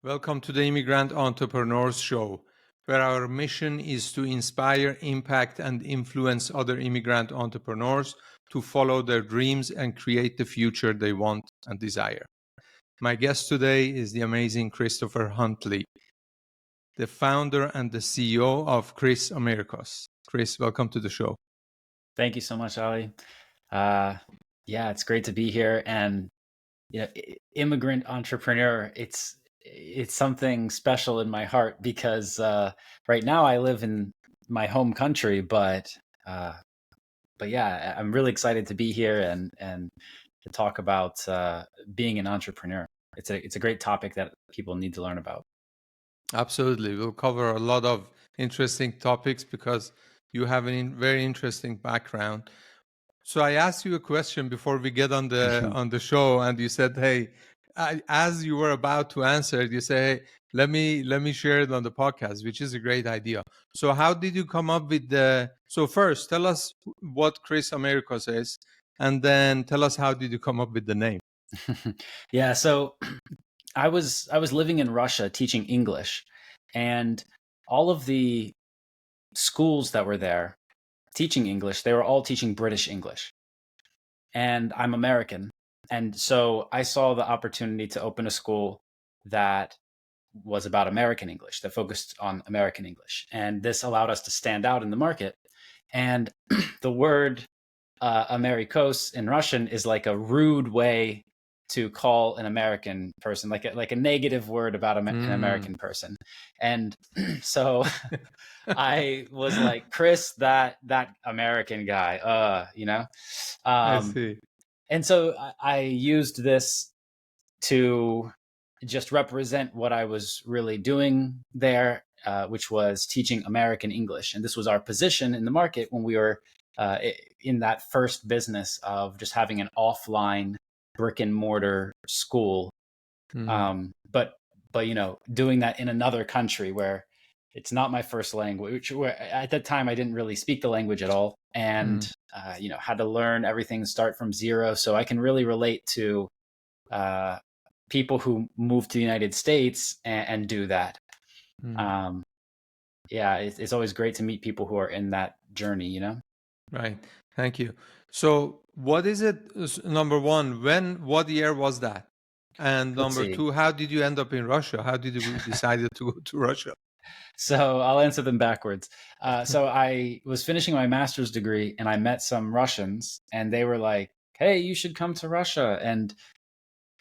Welcome to the Immigrant Entrepreneurs Show, where our mission is to inspire, impact, and influence other immigrant entrepreneurs to follow their dreams and create the future they want and desire. My guest today is the amazing Christopher Huntley, the founder and the CEO of Kris Amerikos. Chris, welcome to the show. Thank you so much, Ali. It's great to be here. And immigrant entrepreneur, it's something special in my heart because right now I live in my home country, but yeah, I'm really excited to be here and to talk about being an entrepreneur. It's a great topic that people need to learn about. Absolutely. We'll cover a lot of interesting topics because you have a very interesting background. So I asked you a question before we get on the show, and you said, "Hey," as you were about to answer it, you say, "Hey, let me share it on the podcast," which is a great idea. So how did you come up with the? So first, tell us what Kris Amerikos is, and then tell us how did you come up with the name? Yeah, so I was living in Russia teaching English, and all of the schools that were there teaching English, they were all teaching British English. And I'm American. And so I saw the opportunity to open a school that was about American English, that focused on American English. And this allowed us to stand out in the market. And the word Amerikos in Russian is like a rude way to call an American person, like a negative word about an American person. And so I was like, Chris, that American guy, I see. And so I used this to just represent what I was really doing there, which was teaching American English. And this was our position in the market when we were in that first business of just having an offline brick and mortar school. But doing that in another country where it's not my first language, where at that time I didn't really speak the language at all, and had to learn everything, start from zero. So I can really relate to people who move to the United States and do that. It's always great to meet people who are in that journey, Right. Thank you. So what is it? Number one, what year was that? And number two, how did you end up in Russia? How did you decide to go to Russia? So I'll answer them backwards. So I was finishing my master's degree and I met some Russians and they were like, "Hey, you should come to Russia." And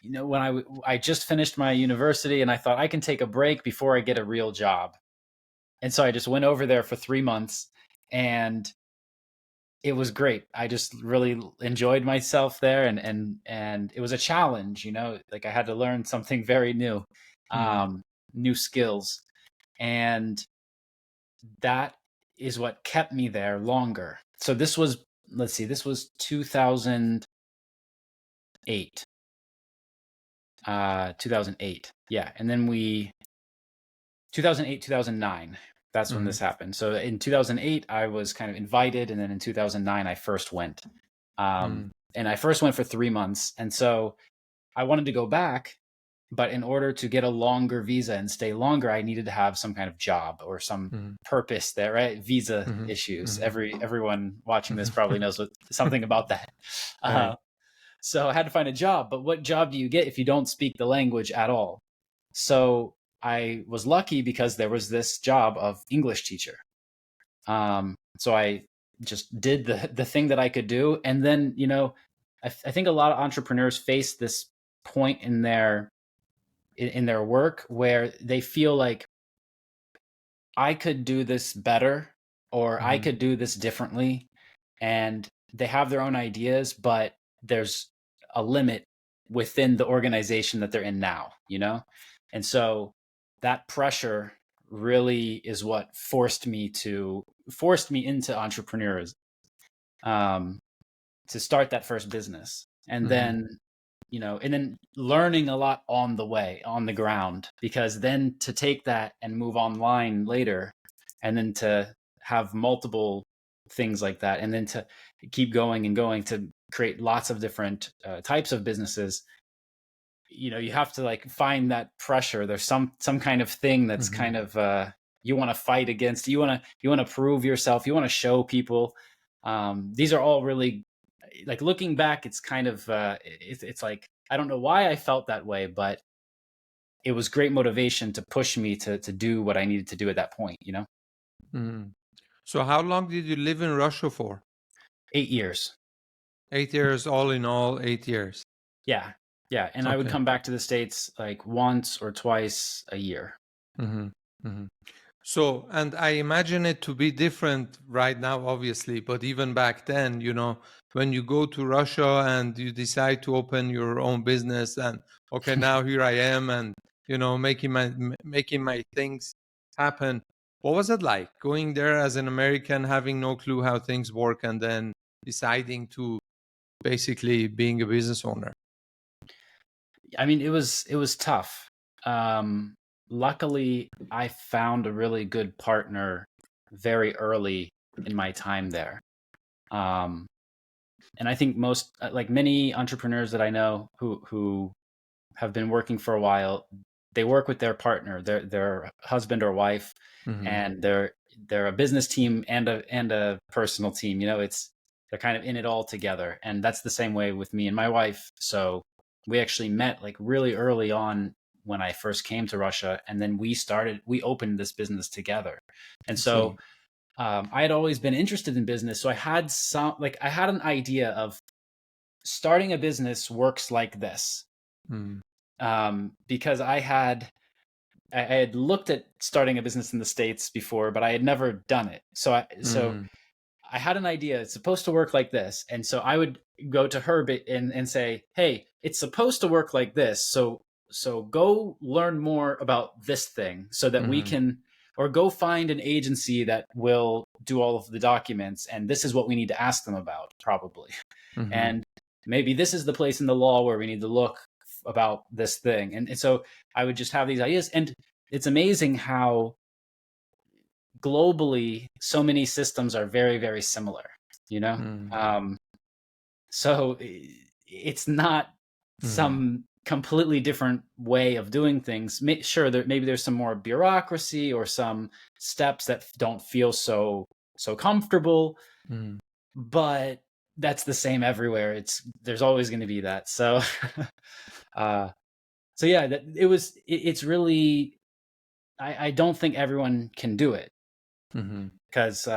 when I just finished my university and I thought I can take a break before I get a real job. And so I just went over there for 3 months and it was great. I just really enjoyed myself there and it was a challenge, like I had to learn something very new, new skills. And that is what kept me there longer. So this was 2008. 2008. Yeah. And then 2008, 2009, that's when this happened. So in 2008, I was kind of invited. And then in 2009, I first went. And I first went for 3 months. And so I wanted to go back. But in order to get a longer visa and stay longer, I needed to have some kind of job or some purpose there, right? Visa issues. Everyone watching this probably knows something about that. Right. So I had to find a job. But what job do you get if you don't speak the language at all? So I was lucky because there was this job of English teacher. So I just did the thing that I could do. And then, I think a lot of entrepreneurs face this point in their work where they feel like I could do this better or I could do this differently. And they have their own ideas, but there's a limit within the organization that they're in now, And so that pressure really is what forced me into entrepreneurs, to start that first business. And then and then learning a lot on the way, on the ground, because then to take that and move online later, and then to have multiple things like that, and then to keep going and going to create lots of different types of businesses, you have to like find that pressure. There's some kind of thing that's kind of you want to fight against. You want to prove yourself. You want to show people. These are all really, like, looking back, it's kind of it's like, I don't know why I felt that way, but it was great motivation to push me to do what I needed to do at that point. So how long did you live in Russia for? 8 years. 8 years, all in all, 8 years. Yeah. And I would come back to the States like once or twice a year. So, and I imagine it to be different right now, obviously, but even back then, when you go to Russia and you decide to open your own business and, okay, now here I am and, making my things happen. What was it like going there as an American, having no clue how things work, and then deciding to basically being a business owner? I mean, it was tough. Luckily, I found a really good partner very early in my time there. And I think most, like many entrepreneurs that I know who have been working for a while, they work with their partner, their husband or wife, and they're a business team and a personal team. They're kind of in it all together, and that's the same way with me and my wife. So we actually met like really early on when I first came to Russia, and then we opened this business together. And so I had always been interested in business. So I had an idea of starting a business works like this. Because I had looked at starting a business in the States before, but I had never done it. So I had an idea. It's supposed to work like this. And so I would go to her and say, hey, it's supposed to work like this. So go learn more about this thing so that we can, or go find an agency that will do all of the documents. And this is what we need to ask them about, probably. And maybe this is the place in the law where we need to look about this thing. And so I would just have these ideas. And it's amazing how globally so many systems are very, very similar, so it's not some completely different way of doing things. Sure, maybe there's some more bureaucracy or some steps that don't feel so comfortable, but that's the same everywhere. There's always going to be that. So so yeah, it's really, I don't think everyone can do it, because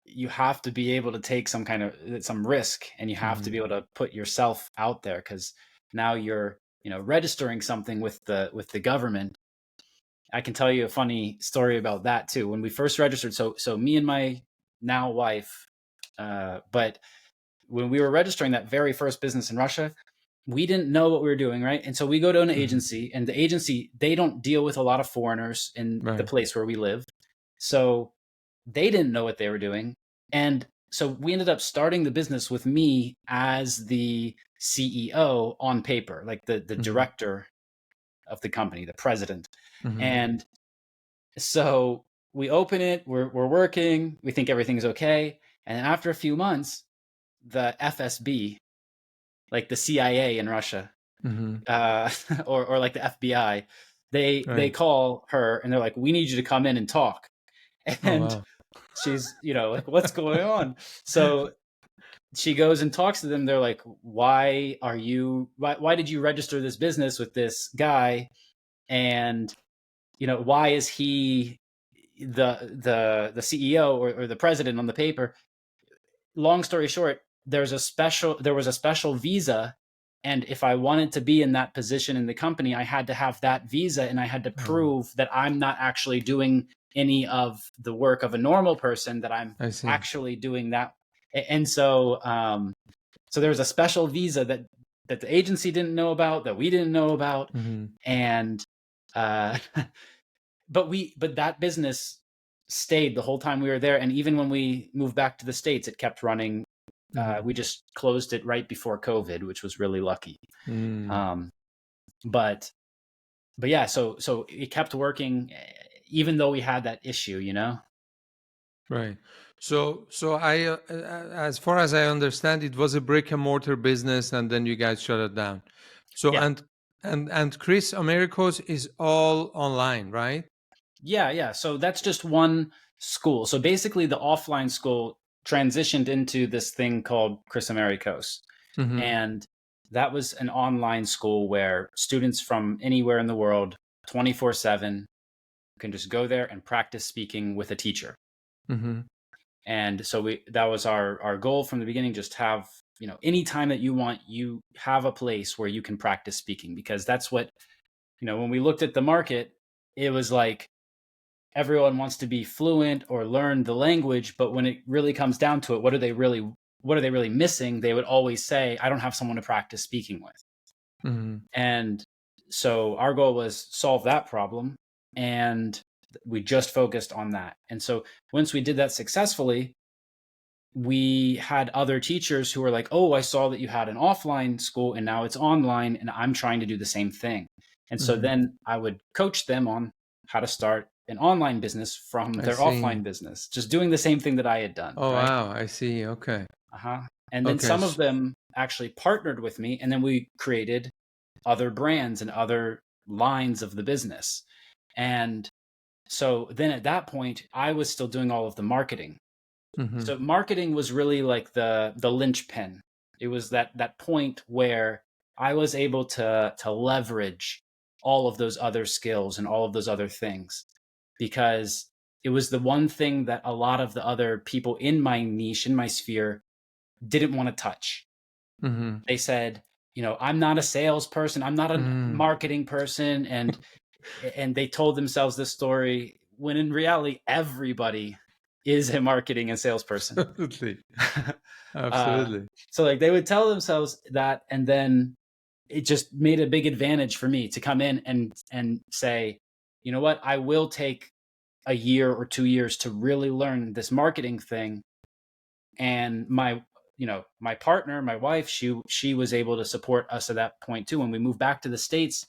you have to be able to take some risk, and you have to be able to put yourself out there, because now you're registering something with the government. I can tell you a funny story about that too. When we first registered, so me and my now wife, but when we were registering that very first business in Russia, we didn't know what we were doing, right? And so we go to an agency, and the agency, they don't deal with a lot of foreigners in the place where we live. So they didn't know what they were doing. And so we ended up starting the business with me as the CEO on paper, like the director of the company, the president. And so we open it, we're working, we think everything's okay. And then after a few months, the FSB, like the CIA in Russia, or like the FBI, they call her and they're like, we need you to come in and talk. And she's, like, what's going on? So she goes and talks to them. They're like, why did you register this business with this guy? And, why is he the CEO or the president on the paper? Long story short, there was a special visa. And if I wanted to be in that position in the company, I had to have that visa, and I had to prove that I'm not actually doing any of the work of a normal person, that I'm actually doing that. And so, so there was a special visa that the agency didn't know about, that we didn't know about. And, but that business stayed the whole time we were there. And even when we moved back to the States, it kept running. We just closed it right before COVID, which was really lucky. But yeah, so it kept working, even though we had that issue, Right. So I, as far as I understand, it was a brick and mortar business, and then you guys shut it down. So, yeah. and And Kris Amerikos is all online, right? Yeah. So that's just one school. So basically, the offline school transitioned into this thing called Kris Amerikos. Mm-hmm. And that was an online school where students from anywhere in the world, 24/7, can just go there and practice speaking with a teacher. Mm-hmm. And so that was our goal from the beginning, just have, anytime that you want, you have a place where you can practice speaking, because that's what, when we looked at the market, it was like everyone wants to be fluent or learn the language, but when it really comes down to it, what are they really missing? They would always say, I don't have someone to practice speaking with. Mm-hmm. And so our goal was solve that problem, and we just focused on that. And so once we did that successfully, we had other teachers who were like, oh, I saw that you had an offline school and now it's online, and I'm trying to do the same thing. And so Mm-hmm. then I would coach them on how to start an online business from their offline business, just doing the same thing that I had done. Oh, right? wow. I see. Okay. And then Okay. some of them actually partnered with me, and then we created other brands and other lines of the business. And so then at that point, I was still doing all of the marketing. Mm-hmm. So marketing was really like the linchpin. It was that point where I was able to leverage all of those other skills and all of those other things, because it was the one thing that a lot of the other people in my niche, in my sphere, didn't want to touch. Mm-hmm. They said, I'm not a salesperson, I'm not a marketing person, and they told themselves this story when in reality everybody is a marketing and salesperson. Absolutely. So like they would tell themselves that, and then it just made a big advantage for me to come in and say, you know what, I will take a year or 2 years to really learn this marketing thing. And my partner, my wife, she was able to support us at that point too. When we moved back to the States,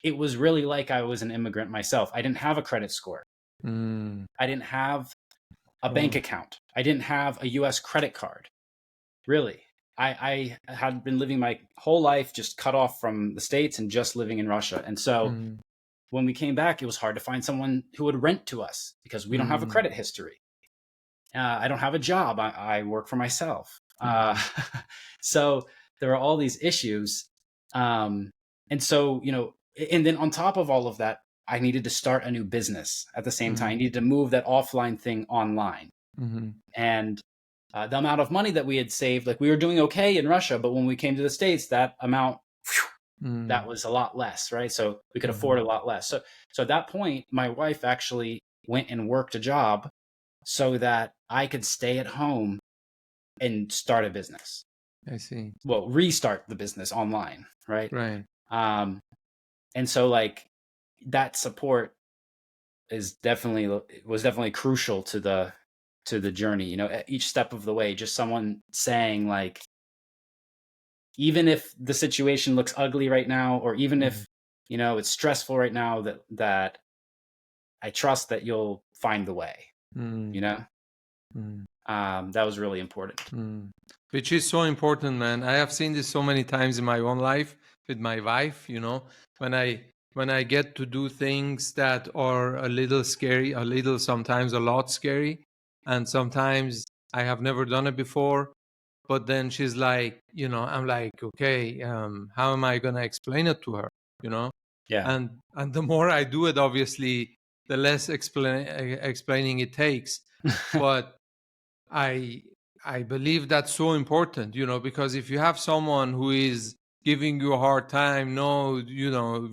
it was really like I was an immigrant myself. I didn't have a credit score. I didn't have a bank account. I didn't have a US credit card. Really. I had been living my whole life just cut off from the States and just living in Russia. And so when we came back, it was hard to find someone who would rent to us because we don't have a credit history. I don't have a job. I work for myself. So there are all these issues. And so, and then on top of all of that, I needed to start a new business at the same time. I needed to move that offline thing online. And the amount of money that we had saved, like we were doing okay in Russia, but when we came to the States, that amount, that was a lot less, right? So we could afford a lot less. So at that point, my wife actually went and worked a job so that I could stay at home and start a business. I see. Well, restart the business online, right? Right. And so like that support was definitely crucial to the journey, at each step of the way. Just someone saying like, even if the situation looks ugly right now, or even if, it's stressful right now, that I trust that you'll find the way, that was really important. Which is so important, man. I have seen this so many times in my own life with my wife, when I get to do things that are a little scary, sometimes a lot scary, and sometimes I have never done it before. But then she's like, I'm like, okay, how am I going to explain it to her, Yeah. And the more I do it, obviously, the less explaining it takes. But I believe that's so important, because if you have someone who is giving you a hard time, no,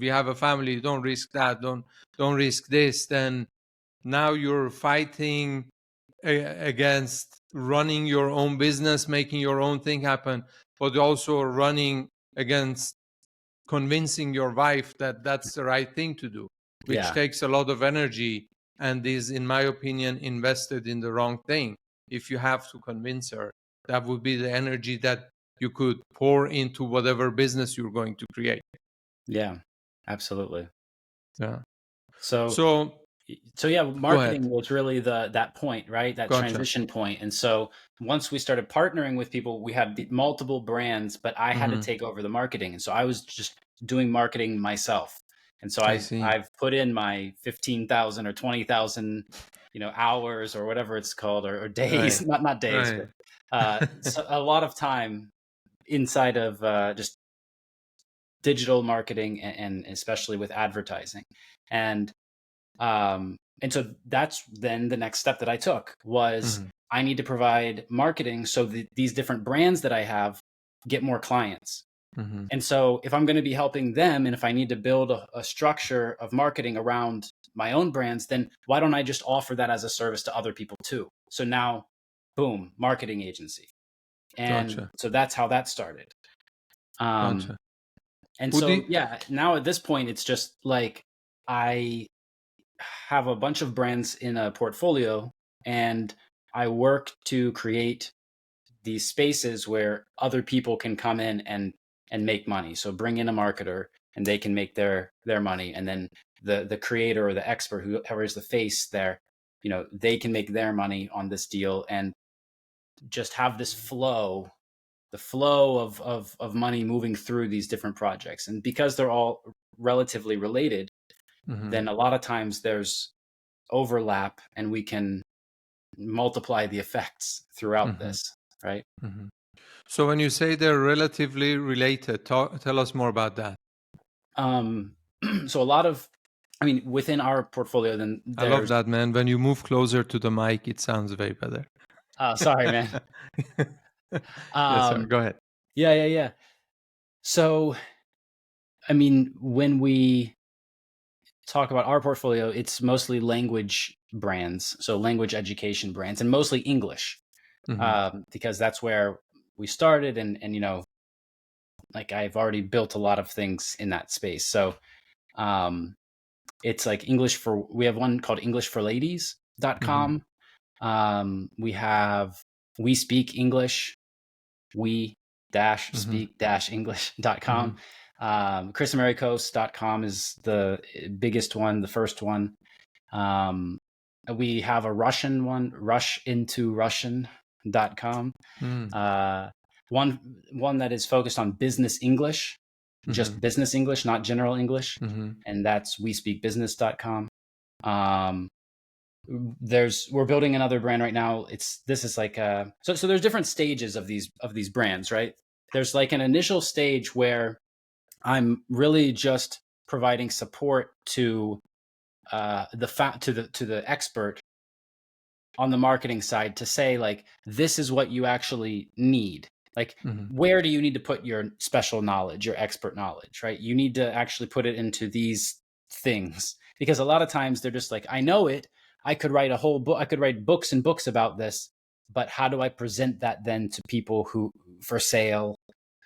we have a family, don't risk that, don't risk this, then now you're fighting against running your own business, making your own thing happen, but also running against convincing your wife that that's the right thing to do, which takes a lot of energy and is, in my opinion, invested in the wrong thing. If you have to convince her, that would be the energy that you could pour into whatever business you're going to create. Yeah, absolutely. Yeah. So yeah, marketing was really that point, right? That transition point. And so once we started partnering with people, we had multiple brands, but I had to take over the marketing. And so I was just doing marketing myself. And so I see. I've put in my 15,000 or 20,000, hours or whatever it's called, or days, Right. not days, Right. but so a lot of time inside of just digital marketing, and especially with advertising. And so that's then the next step that I took was Mhm. I need to provide marketing so that these different brands that I have get more clients. Mhm. And so if I'm going to be helping them, and if I need to build a structure of marketing around my own brands, then why don't I just offer that as a service to other people too? So now, boom, marketing agency. And Gotcha. so that's how that started. Gotcha. And Would so, you? yeah, now at this point, it's just like I have a bunch of brands in a portfolio, and I work to create these spaces where other people can come in and make money. So bring in a marketer and they can make their money. And then the creator or the expert, whoever is the face there, they can make their money on this deal, and just have this flow, the flow of money moving through these different projects. And because they're all relatively related, Mhm. then a lot of times there's overlap, and we can multiply the effects throughout Mhm. this, right? Mhm. So when you say they're relatively related, tell us more about that. So a lot of, within our portfolio, then I love there's, that, man. When you move closer to the mic, it sounds way better. sorry, man. Yes, sir. Um, Go ahead. yeah. So, when we talk about our portfolio, it's mostly language brands. So language education brands, and mostly English, Mhm. because that's where we started. And, like I've already built a lot of things in that space. So, um, it's like we have one called Mhm. EnglishForLadies.com. We have We Speak English, we dash Mhm. speak dash English.com. Mhm. KrisAmerikos.com is the biggest one, the first one. Um, we have a Russian one, RushIntoRussian.com. Mhm. Uh, one that is focused on business English, just Mhm. business English, not general English, Mhm. and that's WeSpeakBusiness.com. Um, we're building another brand right now. This is like so there's different stages of these brands, right? There's like an initial stage where I'm really just providing support to to the expert on the marketing side, to say like, this is what you actually need. Like, Mhm. where do you need to put your special knowledge, your expert knowledge, right? You need to actually put it into these things, because a lot of times they're just like, I know it. I could write a whole book. I could write books and books about this, but how do I present that then to people who for sale?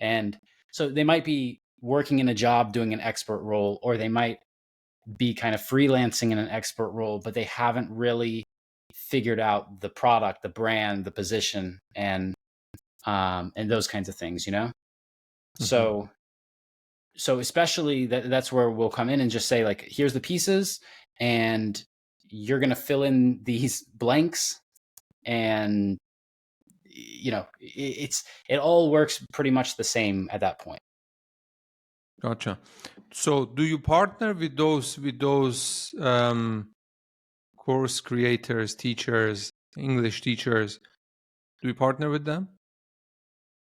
And so they might be working in a job doing an expert role, or they might be kind of freelancing in an expert role, but they haven't really figured out the product, the brand, the position, and those kinds of things, Mhm. So especially that's where we'll come in and just say like, here's the pieces, and you're going to fill in these blanks. And it all works pretty much the same at that point. Gotcha. So, do you partner with those course creators, teachers, English teachers? Do you partner with them?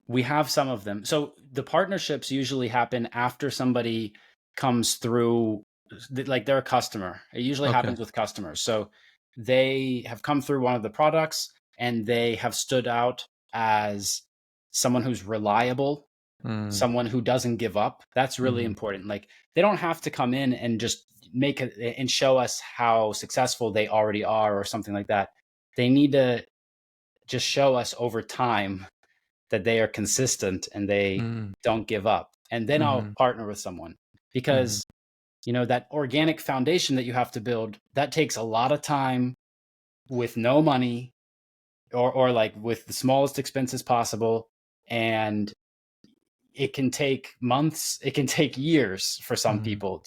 We have some of them. So the partnerships usually happen after somebody comes through, like they're a customer. It usually Okay. happens with customers. So they have come through one of the products, and they have stood out as someone who's reliable, Mm. someone who doesn't give up. That's really Mhm. important. Like, they don't have to come in and just make it and show us how successful they already are or something like that. They need to just show us over time that they are consistent and they Mm. don't give up. And then I'll Mhm. partner with someone, Mhm. because that organic foundation that you have to build, that takes a lot of time with no money, or like with the smallest expenses possible. And it can take months, it can take years for some Mhm. people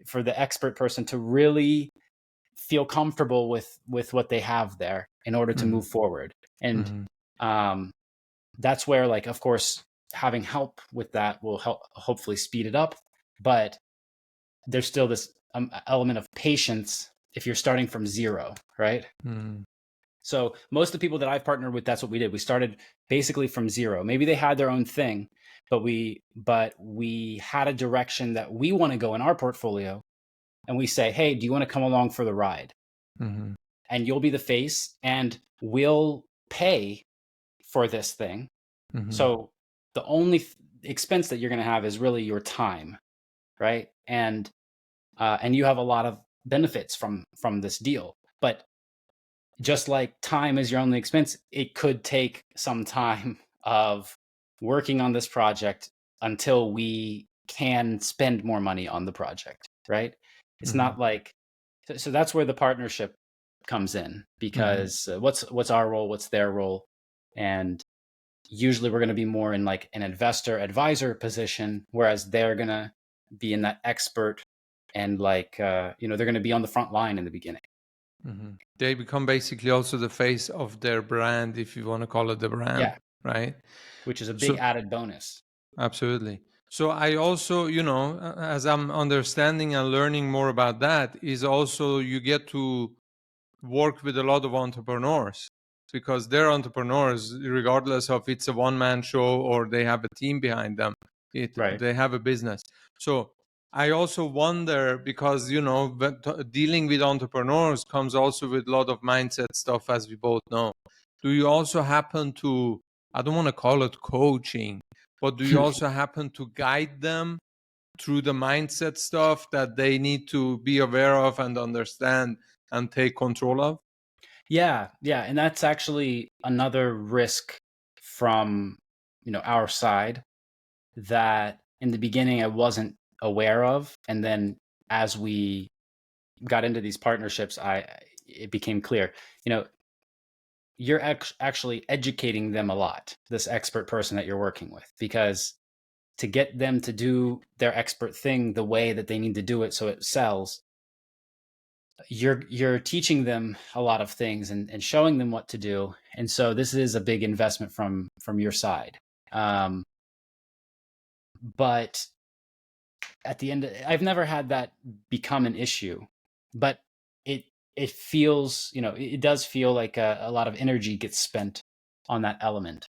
for the expert person to really feel comfortable with what they have there in order to Mhm. move forward. And Mhm. that's where, like, of course, having help with that will help hopefully speed it up. but there's still this element of patience if you're starting from zero, right? So most of the people that I've partnered with, that's what we did. We started basically from zero. Maybe they had their own thing, but we had a direction that we want to go in our portfolio, and we say, hey, do you want to come along for the ride? And you'll be the face, and we'll pay for this thing. So the only expense that you're going to have is really your time, right? And you have a lot of benefits from this deal. But just like time is your only expense, it could take some time of working on this project until we can spend more money on the project, right? It's not like, so that's where the partnership comes in, because what's our role, what's their role? And usually we're going to be more in like an investor advisor position, whereas they're going to be in that expert and like, they're going to be on the front line in the beginning. They become basically also the face of their brand, if you want to call it the brand, right? Which is a big added bonus. Absolutely. So I also, as I'm understanding and learning more about that, is also you get to work with a lot of entrepreneurs, because they're entrepreneurs, regardless of it's a one-man show or they have a team behind them. They have a business. So I also wonder, because, dealing with entrepreneurs comes also with a lot of mindset stuff, as we both know. Do you also happen to, I don't want to call it coaching, but do you also happen to guide them through the mindset stuff that they need to be aware of and understand and take control of? Yeah. And that's actually another risk from, our side that in the beginning I wasn't aware of. And then as we got into these partnerships, it became clear, you're actually educating them a lot, this expert person that you're working with, because to get them to do their expert thing the way that they need to do it so it sells, you're teaching them a lot of things and showing them what to do. And so this is a big investment from your side. But at the end, I've never had that become an issue, but it feels, it does feel like a lot of energy gets spent on that element.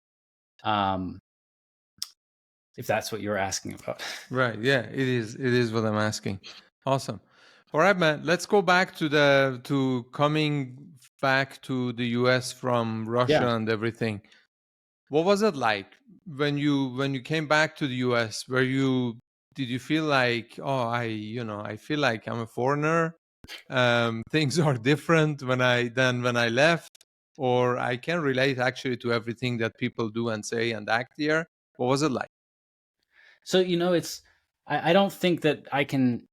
If that's what you're asking about. Right. Yeah, it is what I'm asking. Awesome. All right, man. Let's go back to coming back to the US from Russia and everything. What was it like when you came back to the US? Did you feel like, oh, I feel like I'm a foreigner? Things are different than when I left, or I can relate actually to everything that people do and say and act here. What was it like? So, I don't think that I can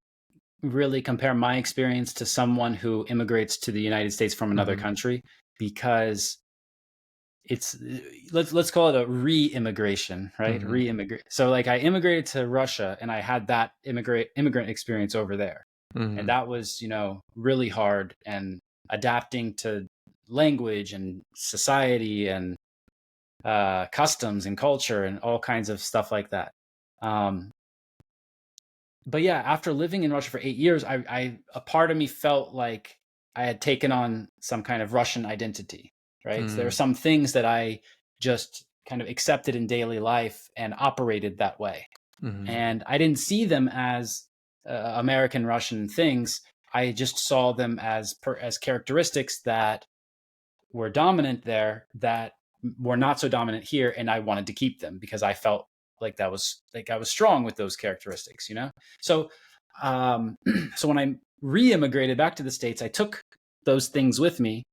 really compare my experience to someone who immigrates to the United States from another country, because let's call it a re-immigration, right? Re-immigrate. So like I immigrated to Russia and I had that immigrant experience over there. And that was, really hard, and adapting to language and society and customs and culture and all kinds of stuff like that. But yeah, after living in Russia for 8 years, a part of me felt like I had taken on some kind of Russian identity, right? So there are some things that I just kind of accepted in daily life and operated that way. And I didn't see them as American Russian things. I just saw them as characteristics that were dominant there that were not so dominant here, and I wanted to keep them because I felt like I was strong with those characteristics, So, so when I re-immigrated back to the States, I took those things with me,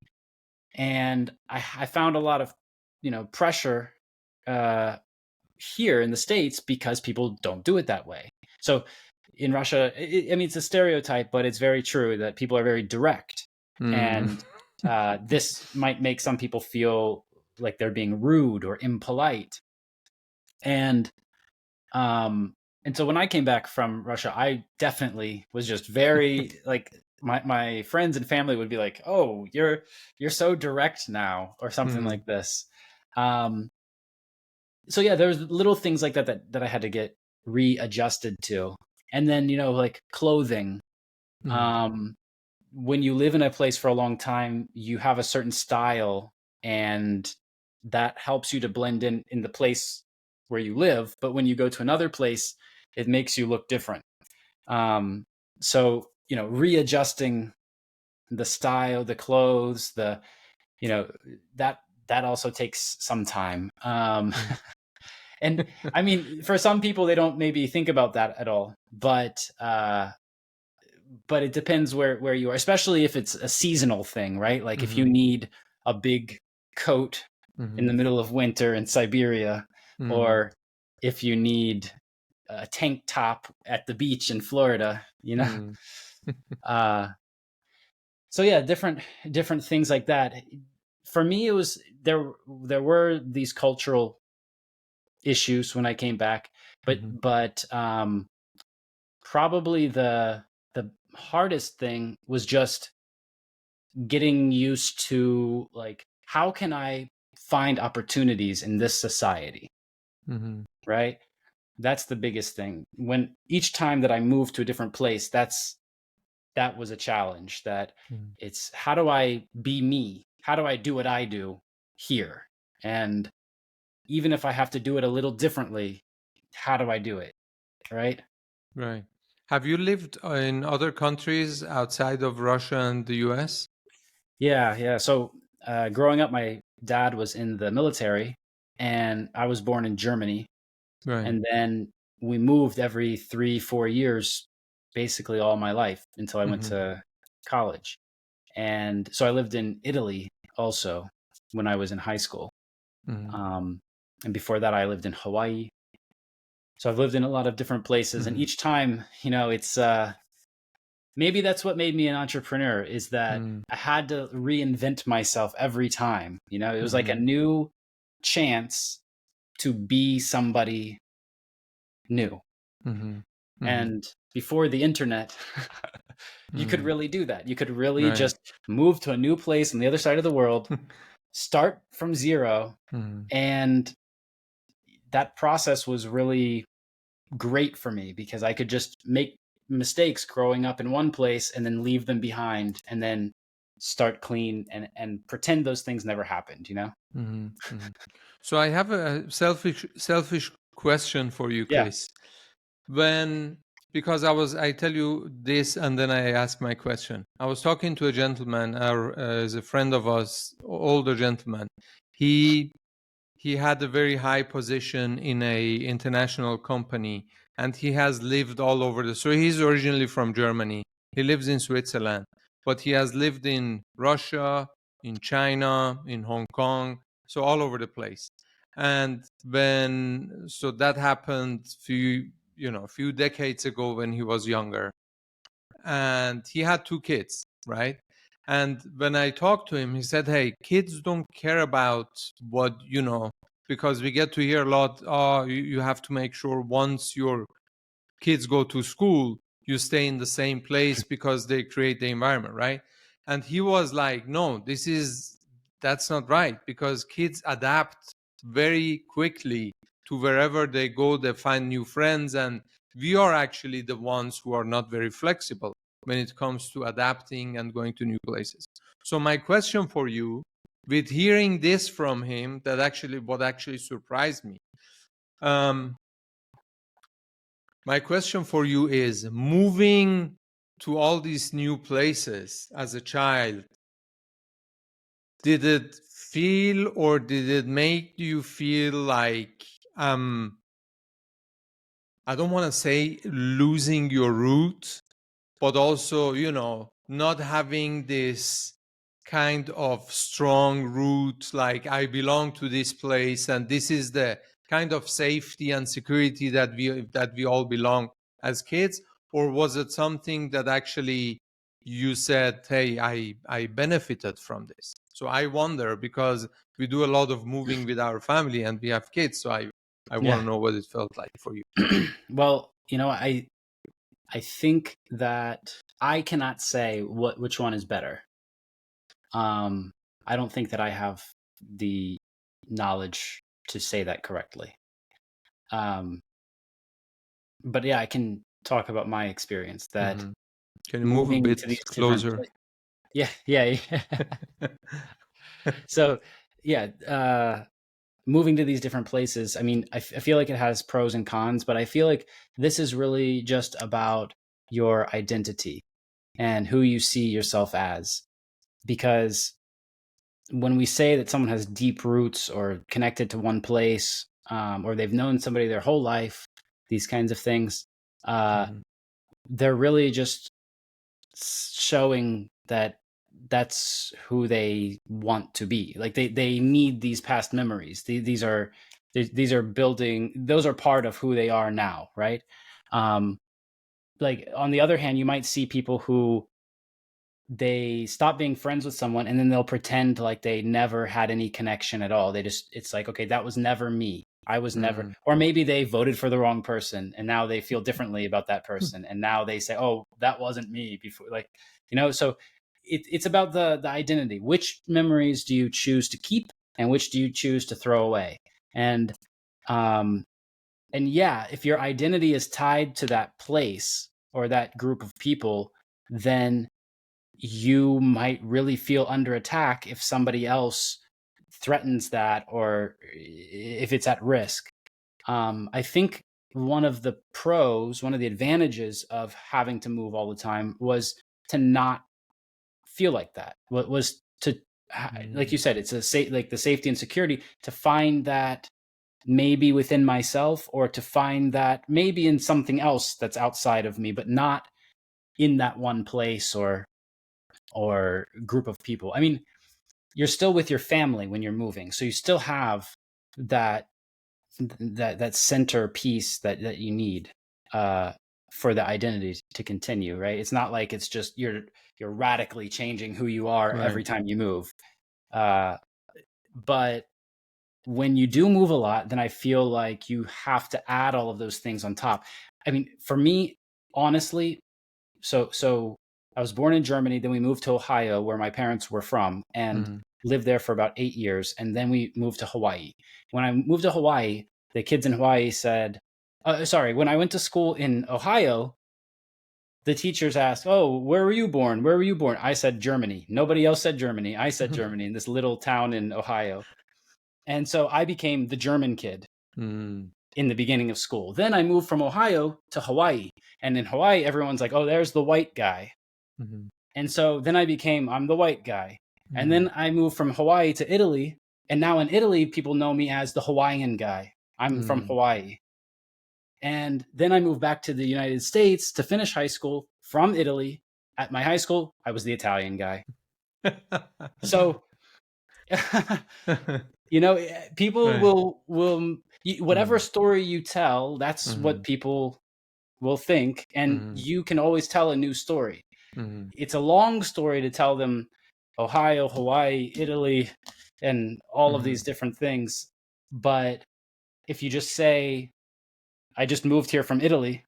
and I found a lot of, pressure here in the States because people don't do it that way. So in Russia, it's a stereotype, but it's very true that people are very direct, and this might make some people feel like they're being rude or impolite. And so when I came back from Russia, I definitely was just very like my friends and family would be like, "Oh, you're so direct now," or something like this. So yeah, there's little things like that I had to get readjusted to. And then, like clothing. When you live in a place for a long time, you have a certain style, and that helps you to blend in the place where you live. But when you go to another place, it makes you look different. So, readjusting the style, the clothes, that also takes some time. And I mean, for some people, they don't maybe think about that at all, but it depends where you are, especially if it's a seasonal thing, right? Like if you need a big coat in the middle of winter in Siberia, or if you need a tank top at the beach in Florida, so yeah, different things like that. For me, it was there were these cultural issues when I came back, but probably the hardest thing was just getting used to, like, how can I find opportunities in this society? Right? That's the biggest thing. When each time that I moved to a different place, that was a challenge. That it's, how do I be me? How do I do what I do here? And even if I have to do it a little differently, how do I do it? Right? Right. Have you lived in other countries outside of Russia and the US? Yeah. So growing up, my dad was in the military, and I was born in Germany. Right. And then we moved every 3-4 years, basically all my life, until I went to college. And so I lived in Italy also when I was in high school. And before that, I lived in Hawaii. So I've lived in a lot of different places. And each time, it's maybe that's what made me an entrepreneur, is that I had to reinvent myself every time. It was like a new chance to be somebody new. And before the internet, you could really do that. You could really just move to a new place on the other side of the world, start from zero. And that process was really great for me, because I could just make mistakes growing up in one place and then leave them behind, and then start clean and pretend those things never happened, So I have a selfish question for you, Kris. Because I tell you this and then I ask my question. I was talking to a gentleman, as a friend of us, older gentleman. He had a very high position in a international company, and he has lived all over so he's originally from Germany. He lives in Switzerland, but he has lived in Russia, in China, in Hong Kong, so all over the place. And so that happened a few decades ago when he was younger, and he had 2 kids, right? And when I talked to him, he said, hey, kids don't care about what, because we get to hear a lot, you have to make sure once your kids go to school, you stay in the same place because they create the environment, right? And he was like, no, that's not right, because kids adapt very quickly to wherever they go. They find new friends, and we are actually the ones who are not very flexible when it comes to adapting and going to new places. So my question for you, with hearing this from him, what actually surprised me, my question for you is, moving to all these new places as a child, did it feel, or did it make you feel like, I don't want to say losing your root, but also, not having this kind of strong root, like I belong to this place and this is the kind of safety and security that we all belong as kids? Or was it something that actually you said, hey, I benefited from this? So I wonder, because we do a lot of moving with our family and we have kids, so I want to know what it felt like for you. Well, I think that I cannot say which one is better. I don't think that I have the knowledge to say that correctly. But yeah, I can talk about my experience that Can you move a moving to bit these closer? yeah. So yeah, moving to these different places. I mean, I feel like it has pros and cons, but I feel like this is really just about your identity and who you see yourself as. Because when we say that someone has deep roots or connected to one place, or they've known somebody their whole life, these kinds of things, they're really just showing that that's who they want to be. Like they need these past memories. These are building. Those are part of who they are now, right? Like on the other hand, you might see people who they stop being friends with someone and then they'll pretend like they never had any connection at all. It's like, okay, that was never me. I was never, or maybe they voted for the wrong person and now they feel differently about that person. And now they say, oh, that wasn't me before. Like, so it's about the identity. Which memories do you choose to keep and which do you choose to throw away? And yeah, if your identity is tied to that place or that group of people, then you might really feel under attack if somebody else threatens that or if it's at risk. I think one of the advantages of having to move all the time was to not feel like that. What was to, like you said, it's like the safety and security to find that maybe within myself or to find that maybe in something else that's outside of me, but not in that one place or group of people. I mean, you're still with your family when you're moving, so you still have that center piece that you need for the identity to continue, right? It's not like it's just you're radically changing who you are every time you move. But when you do move a lot, then I feel like you have to add all of those things on top. I mean, for me, honestly, so I was born in Germany, then we moved to Ohio, where my parents were from, and lived there for about 8 years. And then we moved to Hawaii. When I moved to Hawaii, the kids in Hawaii said, when I went to school in Ohio, the teachers asked, oh, where were you born? Where were you born? I said Germany. Nobody else said Germany. I said Germany in this little town in Ohio. And so I became the German kid in the beginning of school. Then I moved from Ohio to Hawaii. And in Hawaii, everyone's like, oh, there's the white guy. And so then I'm the white guy. And then I moved from Hawaii to Italy. And now in Italy, people know me as the Hawaiian guy. I'm from Hawaii. And then I moved back to the United States to finish high school from Italy. At my high school, I was the Italian guy. So, people will whatever story you tell, that's what people will think. And you can always tell a new story. It's a long story to tell them Ohio, Hawaii, Italy, and all of these different things. But if you just say, I just moved here from Italy,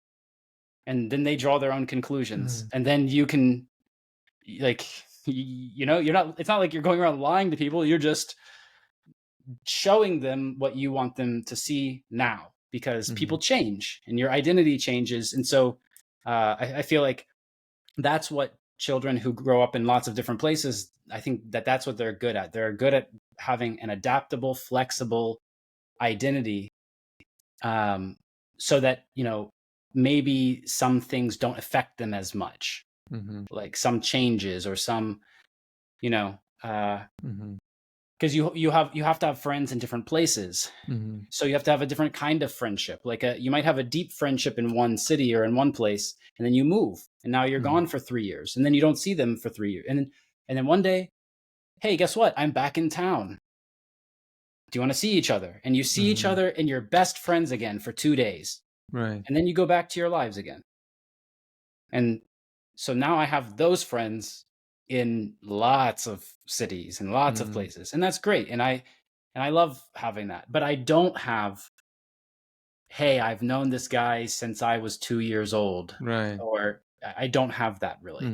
and then they draw their own conclusions, and then you can, like, it's not like you're going around lying to people. You're just showing them what you want them to see now, because people change and your identity changes. And so I feel like that's what children who grow up in lots of different places, I think that's what they're good at. They're good at having an adaptable, flexible identity, so that, maybe some things don't affect them as much, like some changes or some, because you have to have friends in different places. So you have to have a different kind of friendship. Like you might have a deep friendship in one city or in one place, and then you move, and now you're gone for 3 years, and then you don't see them for 3 years, and then one day, hey, guess what? I'm back in town. Do you want to see each other? And you see each other, and you're best friends again for 2 days, Right. and then you go back to your lives again. And so now I have those friends in lots of cities and lots of places, and that's great. And I love having that, but I don't have, hey, I've known this guy since I was 2 years old, Right. or I don't have that really,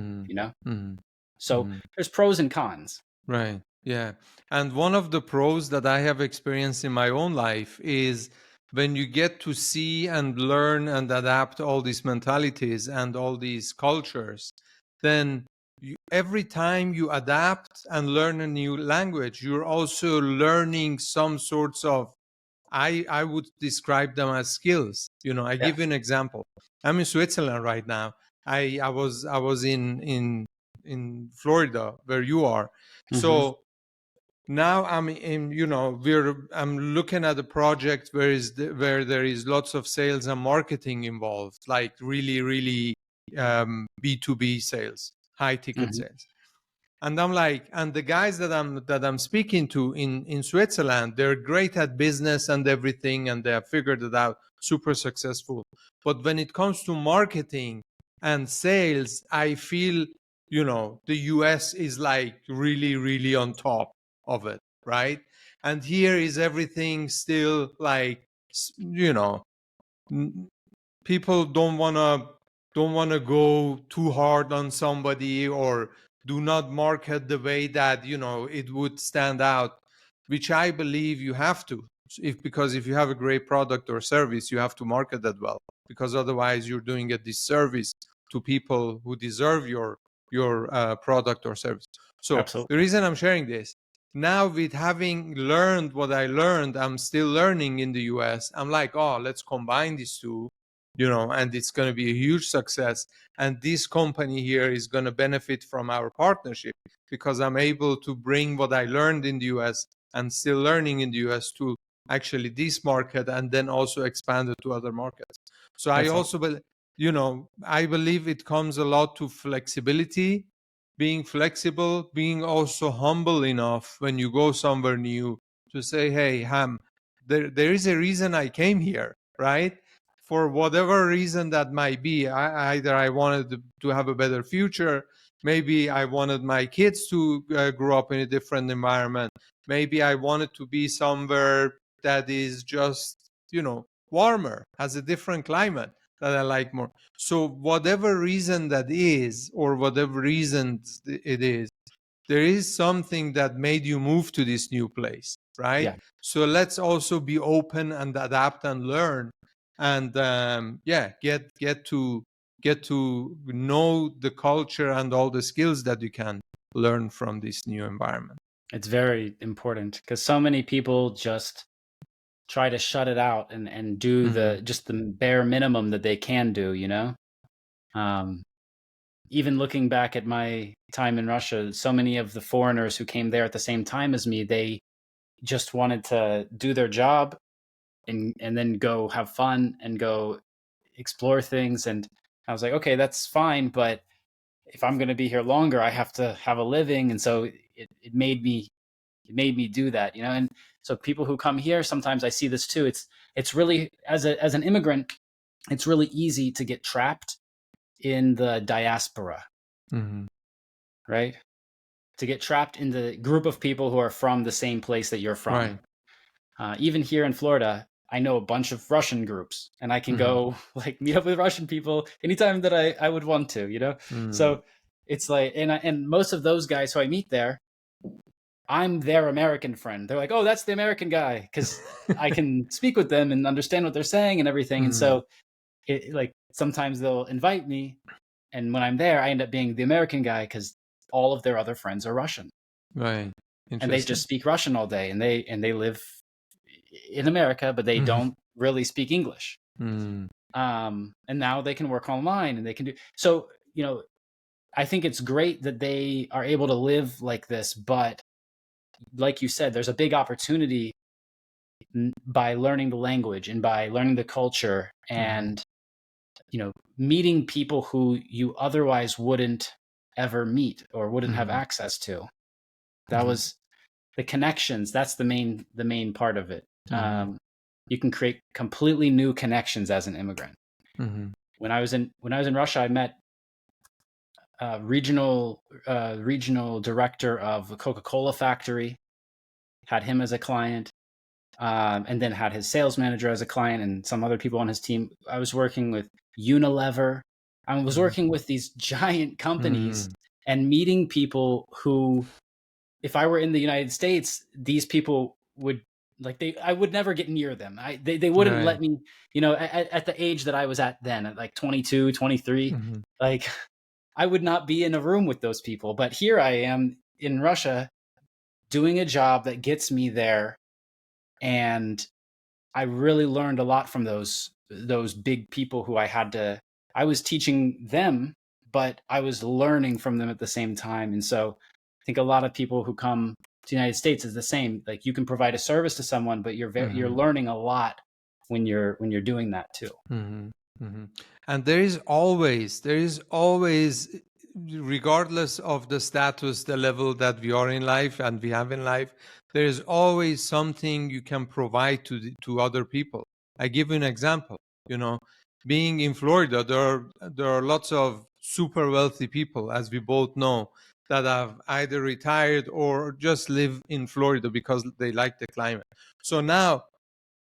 So there's pros and cons. Right. Yeah. And one of the pros that I have experienced in my own life is when you get to see and learn and adapt all these mentalities and all these cultures, then every time you adapt and learn a new language, you're also learning some sorts of, I would describe them as skills. I give you an example. I'm in Switzerland right now. I was in Florida, where you are. So now I'm I'm looking at a project where there is lots of sales and marketing involved, like really B2B sales, high ticket sales. And I'm like, and the guys that I'm speaking to in Switzerland, they're great at business and everything, and they have figured it out, super successful. But when it comes to marketing and sales, I feel, the US is like really on top of it, right? And here is everything still like, people don't wanna go too hard on somebody, or do not market the way that it would stand out, which I believe you have to, because if you have a great product or service, you have to market that well, because otherwise you're doing a disservice to people who deserve your product or service. So Absolutely. the reason I'm sharing this now, with having learned what I learned, I'm still learning in the US. I'm like, oh, let's combine these two, and it's going to be a huge success. And this company here is going to benefit from our partnership, because I'm able to bring what I learned in the US and still learning in the US to actually this market, and then also expand it to other markets. So I also, I believe it comes a lot to flexibility, being flexible, being also humble enough when you go somewhere new to say, hey, Ham, there is a reason I came here, right? For whatever reason that might be. Either I wanted to have a better future. Maybe I wanted my kids to grow up in a different environment. Maybe I wanted to be somewhere that is just, warmer, has a different climate that I like more. So whatever reason that is, or whatever reason it is, there is something that made you move to this new place, right? Yeah. So let's also be open and adapt and learn, and get to know the culture and all the skills that you can learn from this new environment. It's very important, because so many people just try to shut it out and do just the bare minimum that they can do, even looking back at my time in Russia, so many of the foreigners who came there at the same time as me, they just wanted to do their job and then go have fun and go explore things. And I was like, okay, that's fine, but if I'm going to be here longer, I have to have a living. And so it made me do that, And so people who come here, sometimes I see this too. It's really, as an immigrant, it's really easy to get trapped in the diaspora, right? To get trapped in the group of people who are from the same place that you're from. Right. Even here in Florida, I know a bunch of Russian groups, and I can go like meet up with Russian people anytime that I would want to, So it's like, and most of those guys who I meet there, I'm their American friend. They're like, oh, that's the American guy, because I can speak with them and understand what they're saying and everything. And so like sometimes they'll invite me, and when I'm there, I end up being the American guy because all of their other friends are Russian. Right. And they just speak Russian all day, and they live in America, but they don't really speak English. And now they can work online, and they can do so. I think it's great that they are able to live like this, but like you said, there's a big opportunity by learning the language and by learning the culture and meeting people who you otherwise wouldn't ever meet or wouldn't have access to. That was the connections. That's the main part of it. You can create completely new connections as an immigrant. When I was in Russia, I met regional director of a Coca-Cola factory, had him as a client, and then had his sales manager as a client and some other people on his team. I was working with Unilever. I was working with these giant companies and meeting people who, if I were in the United States, these people would I would never get near them. They wouldn't let me, at the age that I was at then, at like 22, 23, like I would not be in a room with those people. But here I am in Russia doing a job that gets me there. And I really learned a lot from those big people who I was teaching them, but I was learning from them at the same time. And so I think a lot of people who come to the United States is the same. Like you can provide a service to someone, but you're learning a lot when you're doing that too. And there is always, regardless of the status, the level that we are in life and we have in life, there is always something you can provide to other people. I give you an example. Being in Florida, there are lots of super wealthy people, as we both know, that have either retired or just live in Florida because they like the climate. So now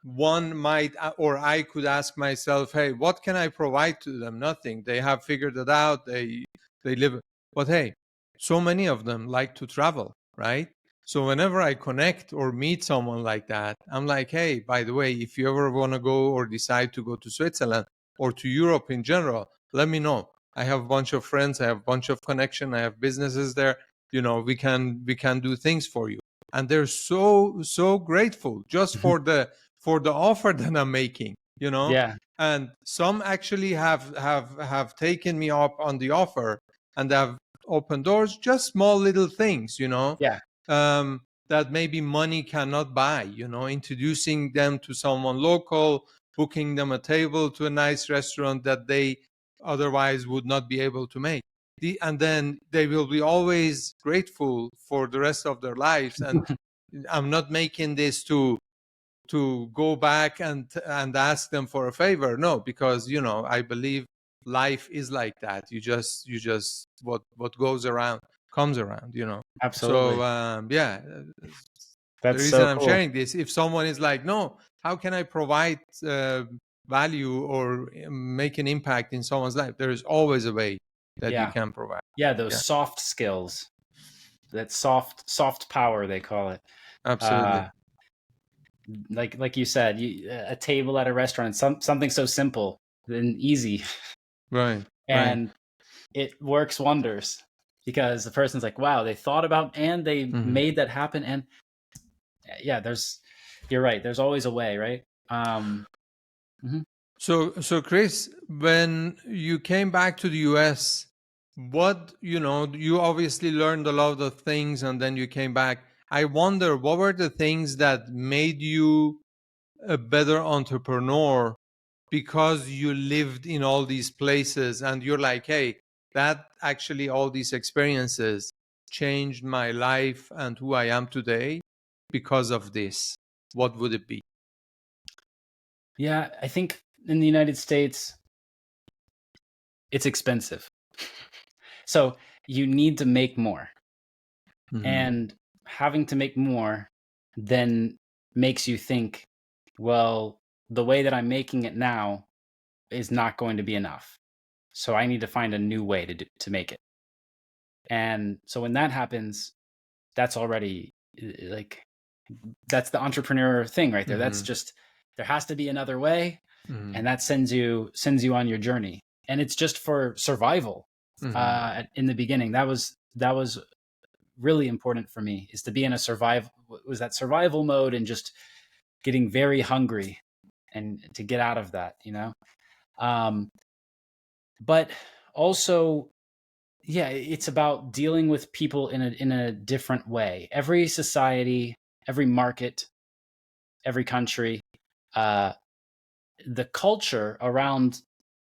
one might, or I could ask myself, hey, what can I provide to them? Nothing. They have figured it out. They live. But hey, so many of them like to travel, right? So whenever I connect or meet someone like that, I'm like, hey, by the way, if you ever want to go or decide to go to Switzerland or to Europe in general, let me know. I have a bunch of friends. I have a bunch of connection. I have businesses there. We can do things for you. And they're so grateful just for the offer that I'm making, Yeah. And some actually have taken me up on the offer and have opened doors, just small little things, Yeah. That maybe money cannot buy, introducing them to someone local, booking them a table to a nice restaurant that they otherwise would not be able to make. And then they will be always grateful for the rest of their lives. And I'm not making this to go back and ask them for a favor. No, because, I believe life is like that. You just what goes around comes around, Absolutely. So, yeah. That's the reason so I'm cool. sharing this, if someone is like, no, how can I provide value or make an impact in someone's life? There is always a way that you can provide. Yeah, those soft skills, that soft power, they call it. Absolutely. Like you said, a table at a restaurant, something so simple and easy, Right. and it works wonders because the person's like, wow, they thought about and they made that happen. And yeah, you're right. There's always a way, right? So Kris, when you came back to the US, what, you obviously learned a lot of things and then you came back. I wonder, what were the things that made you a better entrepreneur because you lived in all these places and you're like, hey, that actually, all these experiences changed my life and who I am today because of this? What would it be? Yeah, I think in the United States, it's expensive. So you need to make more. And having to make more then makes you think, well, the way that I'm making it now is not going to be enough. So I need to find a new way to make it. And so when that happens, that's already like, that's the entrepreneur thing right there. That's just, there has to be another way. And that sends you on your journey. And it's just for survival. In the beginning, that was really important for me, is to be in a survival mode and just getting very hungry and to get out of that, but also, yeah, it's about dealing with people in a different way. Every society, every market, every country, the culture around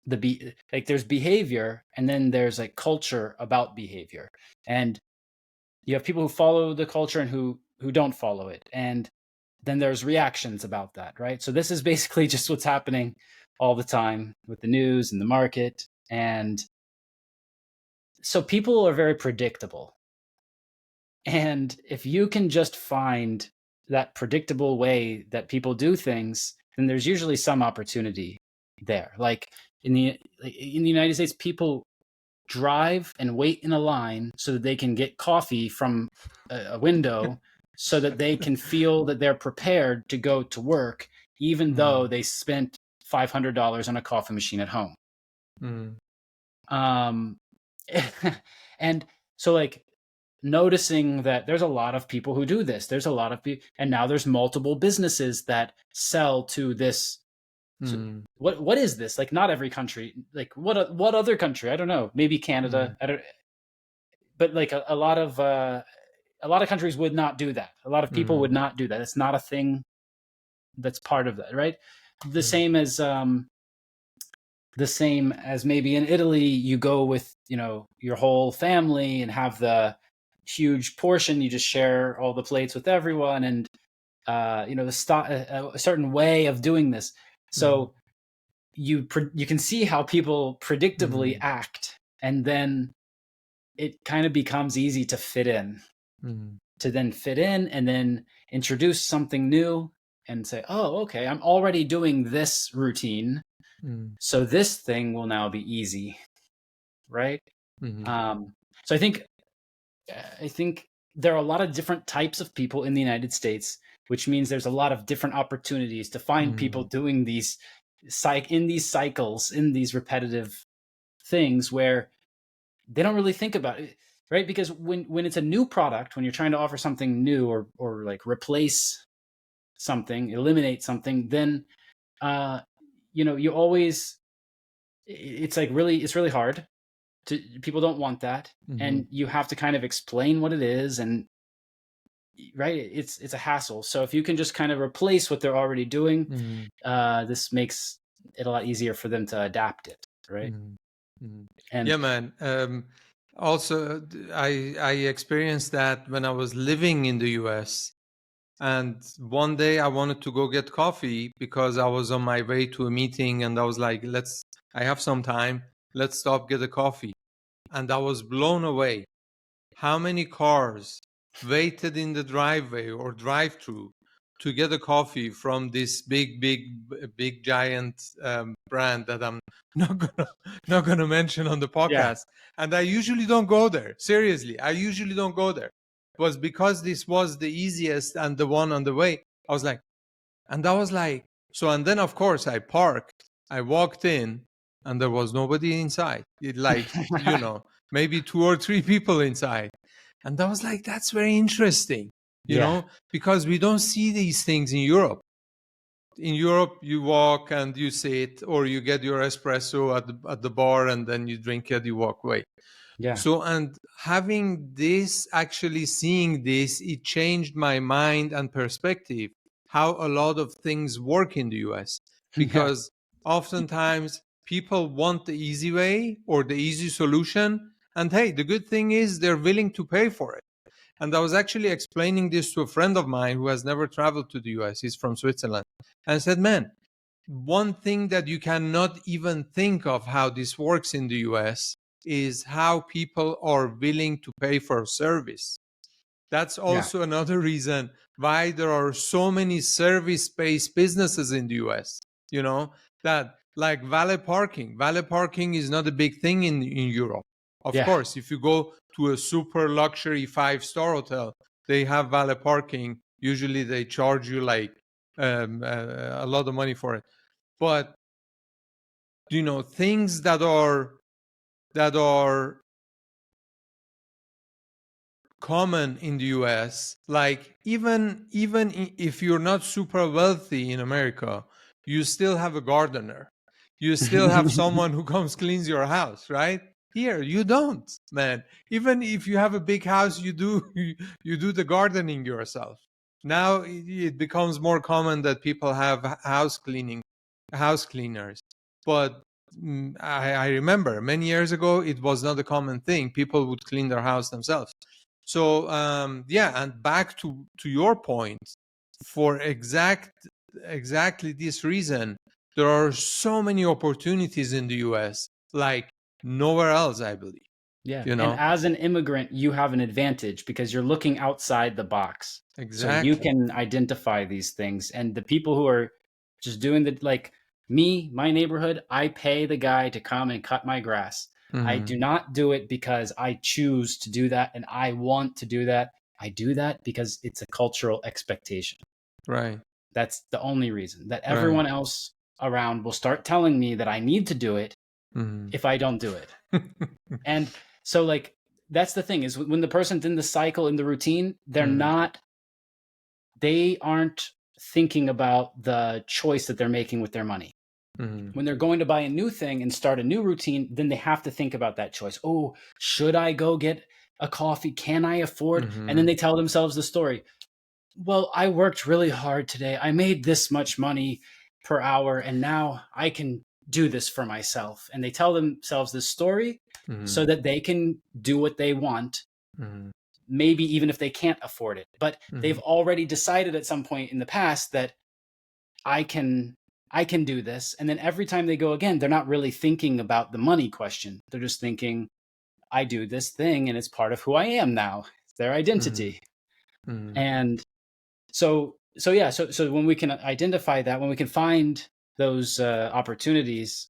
there's behavior, and then there's like culture about behavior, and you have people who follow the culture and who don't follow it, and then there's reactions about that, right? So this is basically just what's happening all the time with the news and the market. And so people are very predictable, and if you can just find that predictable way that people do things, then there's usually some opportunity there. Like in the United States, people drive and wait in a line so that they can get coffee from a window so that they can feel that they're prepared to go to work, even though they spent $500 on a coffee machine at home. And so like noticing that there's a lot of people who do this. There's a lot of people, and now there's multiple businesses that sell to this. So what is this? Like, not every country, like what other country? I don't know. Maybe Canada. I don't. But like a lot of countries would not do that. A lot of people would not do that. It's not a thing that's part of that, right? The same as maybe in Italy, you go with, your whole family and have the huge portion. You just share all the plates with everyone, and a certain way of doing this. So you can see how people predictably act, and then it kind of becomes easy to fit in, and then introduce something new and say, oh, okay, I'm already doing this routine. So this thing will now be easy. Right. So I think there are a lot of different types of people in the United States, which means there's a lot of different opportunities to find people doing these cycles, in these repetitive things where they don't really think about it, right? Because when it's a new product, when you're trying to offer something new or like replace something, eliminate something, then you always, it's really hard. People don't want that, and you have to kind of explain what it is, and right, it's a hassle. So if you can just kind of replace what they're already doing, this makes it a lot easier for them to adapt it, right? And yeah, man. Also, I experienced that when I was living in the US, and one day I wanted to go get coffee because I was on my way to a meeting, and I was like, I have some time. Let's stop, get a coffee. And I was blown away how many cars waited in the driveway or drive-through to get a coffee from this big giant brand that I'm not gonna mention on the podcast. Yeah. And I usually don't go there. Seriously, I usually don't go there. It was because this was the easiest and the one on the way. I was like, so, and then of course I parked. I walked in, and there was nobody inside. Maybe 2 or 3 people inside. And I was like, that's very interesting, you know, because we don't see these things in Europe. In Europe, you walk and you sit, or you get your espresso at the bar, and then you drink it, you walk away. Yeah. So, and having this, actually seeing this, it changed my mind and perspective, how a lot of things work in the US. Because oftentimes people want the easy way or the easy solution. And hey, the good thing is they're willing to pay for it. And I was actually explaining this to a friend of mine who has never traveled to the US. He's from Switzerland. And I said, man, one thing that you cannot even think of how this works in the US is how people are willing to pay for a service. That's also another reason why there are so many service-based businesses in the US, that like valet parking. Valet parking is not a big thing in Europe. Of course, if you go to a super luxury 5-star hotel, they have valet parking. Usually they charge you like a lot of money for it. But, things that are common in the US, like even if you're not super wealthy in America, you still have a gardener. You still have someone who comes cleans your house, right? Here, you don't, man. Even if you have a big house, you do the gardening yourself. Now it becomes more common that people have house cleaners. But I remember many years ago, it was not a common thing. People would clean their house themselves. So, and back to your point, for exactly this reason, there are so many opportunities in the US, like nowhere else, I believe. Yeah. And as an immigrant, you have an advantage because you're looking outside the box. Exactly. So you can identify these things. And the people who are just doing my neighborhood, I pay the guy to come and cut my grass. I do not do it because I choose to do that and I want to do that. I do that because it's a cultural expectation. Right. That's the only reason that Right. everyone else around will start telling me that I need to do it if I don't do it. And so like, that's the thing is when the person's in the cycle, in the routine, they aren't thinking about the choice that they're making with their money. When they're going to buy a new thing and start a new routine, then they have to think about that choice. Oh, should I go get a coffee? Can I afford? And then they tell themselves the story. Well, I worked really hard today. I made this much money per hour, and now I can do this for myself. And they tell themselves this story so that they can do what they want, maybe even if they can't afford it. But they've already decided at some point in the past that I can do this. And then every time they go again, they're not really thinking about the money question. They're just thinking, I do this thing and it's part of who I am now. It's their identity. And so when we can identify that, when we can find those opportunities,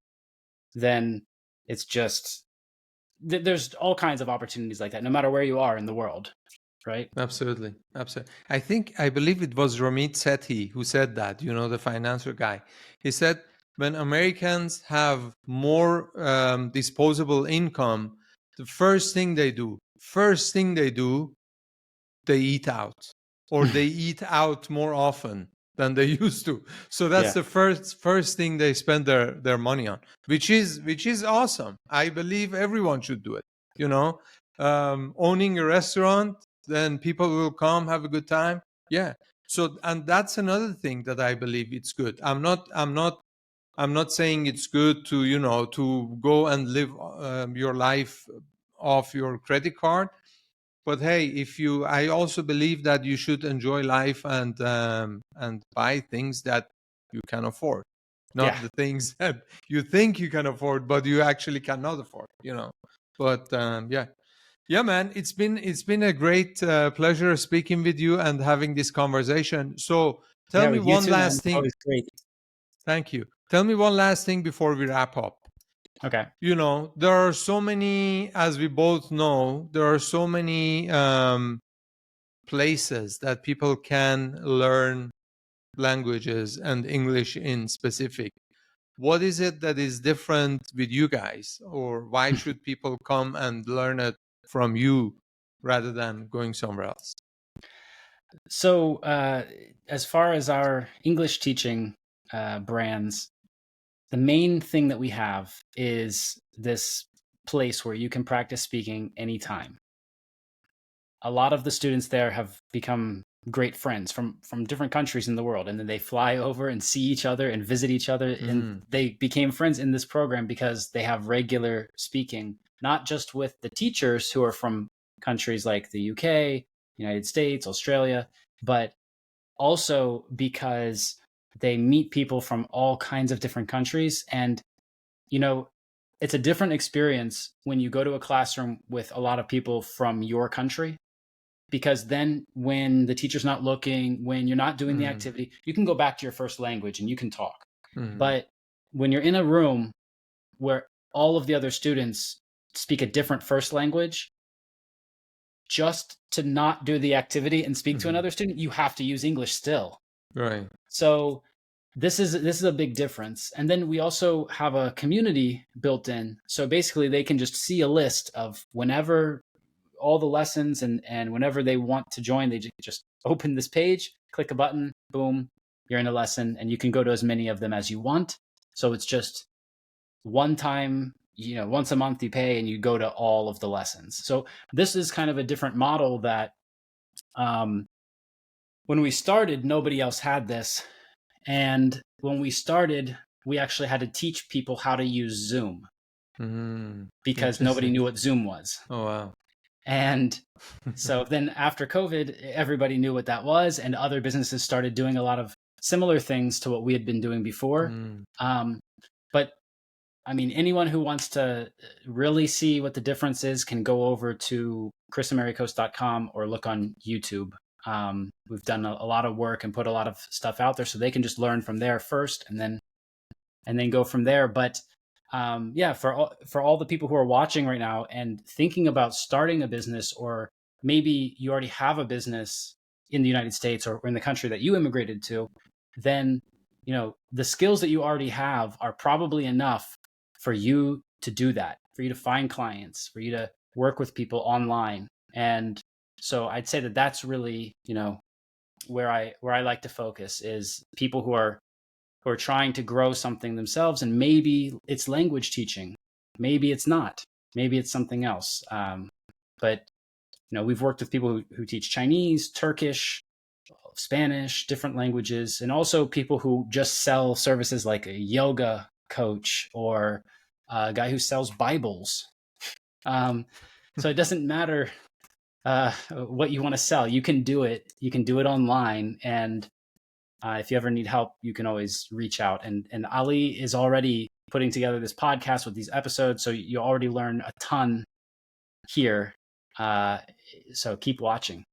then it's just, there's all kinds of opportunities like that, no matter where you are in the world. Right? Absolutely. I believe it was Ramit Sethi who said that, the financier guy. He said, when Americans have more disposable income, the first thing they do, they eat out, or they eat out more often than they used to. So that's the first thing they spend their money on, which is awesome. I believe everyone should do it. Owning a restaurant, then people will come, have a good time. Yeah. So, and that's another thing that I believe it's good. I'm not saying it's good to, to go and live your life off your credit card. But hey, I also believe that you should enjoy life and buy things that you can afford, not the things that you think you can afford, but you actually cannot afford. But yeah, man, it's been a great pleasure speaking with you and having this conversation. So tell me one last thing. Always great. Thank you. Tell me one last thing before we wrap up. Okay. There are so many, as we both know, there are so many places that people can learn languages and English in specific. What is it that is different with you guys, or why should people come and learn it from you rather than going somewhere else? So as far as our English teaching brands, the main thing that we have is this place where you can practice speaking anytime. A lot of the students there have become great friends from different countries in the world, and then they fly over and see each other and visit each other, and they became friends in this program because they have regular speaking, not just with the teachers who are from countries like the UK, United States, Australia, but also because they meet people from all kinds of different countries. And it's a different experience when you go to a classroom with a lot of people from your country, because then when the teacher's not looking, when you're not doing the activity, you can go back to your first language and you can talk. But when you're in a room where all of the other students speak a different first language, just to not do the activity and speak to another student, you have to use English still. Right. So this is a big difference. And then we also have a community built in. So basically they can just see a list of whenever all the lessons, and whenever they want to join, they just open this page, click a button, boom, you're in a lesson, and you can go to as many of them as you want. So it's just one time, once a month you pay and you go to all of the lessons. So this is kind of a different model that when we started, nobody else had this. And when we started, we actually had to teach people how to use Zoom because nobody knew what Zoom was. Oh, wow. And so then after COVID, everybody knew what that was, and other businesses started doing a lot of similar things to what we had been doing before. But I mean, anyone who wants to really see what the difference is can go over to chrisamerikos.com or look on YouTube. We've done a lot of work and put a lot of stuff out there, so they can just learn from there first and then go from there. But for all the people who are watching right now and thinking about starting a business or maybe you already have a business in the United States or in the country that you immigrated to, then, you know, the skills that you already have are probably enough for you to do that, for you to find clients, for you to work with people online. And so I'd say that that's really, you know, where I like to focus is people who are trying to grow something themselves, and maybe it's language teaching, maybe it's not, maybe it's something else. But you know, we've worked with people who teach Chinese, Turkish, Spanish, different languages, and also people who just sell services like a yoga coach or a guy who sells Bibles. So it doesn't matter what you want to sell. You can do it. You can do it online. And if you ever need help, you can always reach out. And Ali is already putting together this podcast with these episodes, so you already learn a ton here. So keep watching.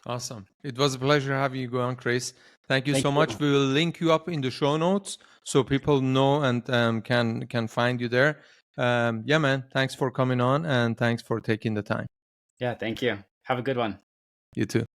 Awesome. It was a pleasure having you go on, Kris. Thank you so much. We will link you up in the show notes so people know and can find you there. Yeah, man. Thanks for coming on, and thanks for taking the time. Yeah, thank you. Have a good one. You too.